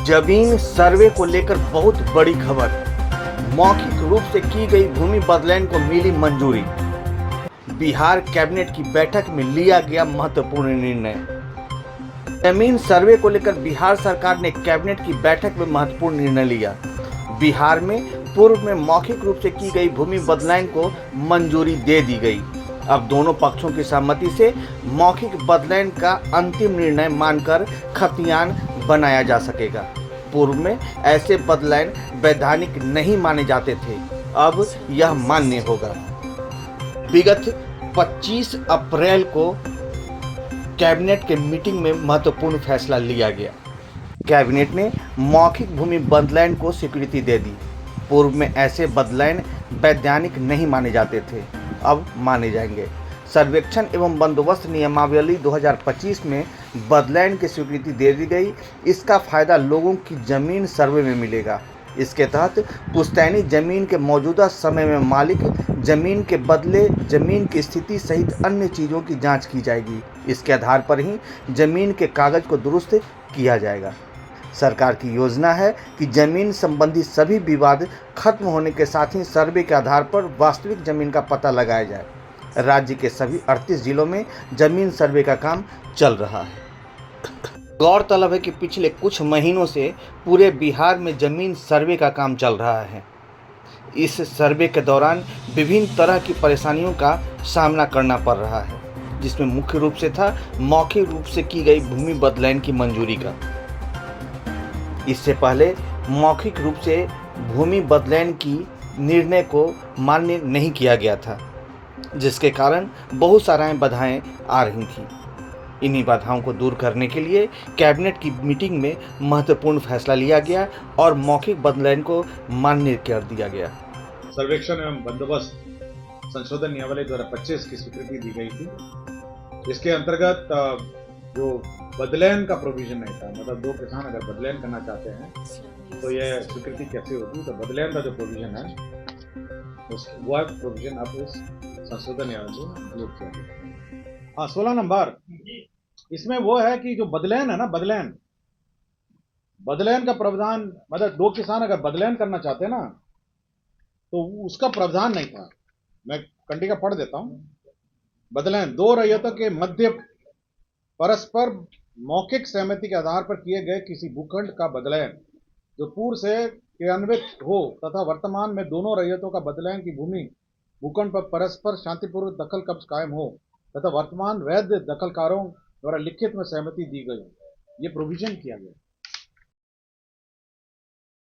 जमीन सर्वे को लेकर बहुत बड़ी खबर। मौखिक रूप से की गई भूमि बदलाव को मिली मंजूरी। बिहार कैबिनेट की बैठक में लिया गया महत्वपूर्ण निर्णय। जमीन सर्वे को लेकर बिहार सरकार ने कैबिनेट की बैठक में महत्वपूर्ण निर्णय लिया। बिहार में पूर्व में मौखिक रूप से की गई भूमि बदलाव को मंजूरी दे दी गई। अब दोनों पक्षों की सहमति से मौखिक बदलाव का अंतिम निर्णय मानकर खतियान बनाया जा सकेगा। पूर्व में ऐसे बदलाव वैधानिक नहीं माने जाते थे, अब यह मान्य होगा। विगत 25 अप्रैल को कैबिनेट के मीटिंग में महत्वपूर्ण फैसला लिया गया। कैबिनेट ने मौखिक भूमि बदलाव को स्वीकृति दे दी। पूर्व में ऐसे बदलाव वैधानिक नहीं माने जाते थे, अब माने जाएंगे। सर्वेक्षण एवं बंदोबस्त नियमावली 2025 में बदलाव की स्वीकृति दे दी गई। इसका फायदा लोगों की जमीन सर्वे में मिलेगा। इसके तहत पुश्तैनी जमीन के मौजूदा समय में मालिक जमीन के बदले जमीन की स्थिति सहित अन्य चीज़ों की जांच की जाएगी। इसके आधार पर ही जमीन के कागज को दुरुस्त किया जाएगा। सरकार की योजना है कि जमीन संबंधी सभी विवाद खत्म होने के साथ ही सर्वे के आधार पर वास्तविक जमीन का पता लगाया जाए। राज्य के सभी 38 जिलों में जमीन सर्वे का काम चल रहा है। गौरतलब है कि पिछले कुछ महीनों से पूरे बिहार में जमीन सर्वे का काम चल रहा है। इस सर्वे के दौरान विभिन्न तरह की परेशानियों का सामना करना पड़ रहा है, जिसमें मुख्य रूप से था मौखिक रूप से की गई भूमि बदलाव की मंजूरी का। इससे पहले मौखिक रूप से भूमि बदलाव की निर्णय को मान्य नहीं किया गया था, जिसके कारण बहुत सारी बाधाएं आ रही थीं। इन्हीं बाधाओं को दूर करने के लिए कैबिनेट की मीटिंग में महत्वपूर्ण फैसला लिया गया और मौखिक बदलाव को मान्य कर दिया गया। सर्वेक्षण एवं बंदोबस्त संशोधन नियमावली 2025 की स्वीकृति दी गई थी। इसके अंतर्गत जो बदलाव का प्रोविजन नहीं था, मतलब दो किसान अगर बदलाव करना चाहते हैं तो यह स्वीकृति कैसे होती, तो बदलाव का जो प्रोविजन है वह प्रोविजन अब इस संशोधन नियमावली में इंक्लूड किया गया। हाँ, 16 नंबर इसमें वो है कि जो बदलाव है ना, बदलाव का प्रावधान, मतलब दो किसान अगर बदलाव करना चाहते हैं ना तो उसका प्रावधान नहीं था। मैं कंडी का पढ़ देता हूं। बदलाव दो रैयतों के मध्य परस्पर मौखिक सहमति के आधार पर किए गए किसी भूखंड का बदलाव जो पूर्व से क्रियान्वित हो तथा वर्तमान में दोनों रैयतों का बदलाव की भूमि भूखंड पर परस्पर शांतिपूर्वक दखल कब्ज कायम हो तथा वर्तमान वैध दखलकारों द्वारा लिखित में सहमति दी गई, ये प्रोविजन किया गया।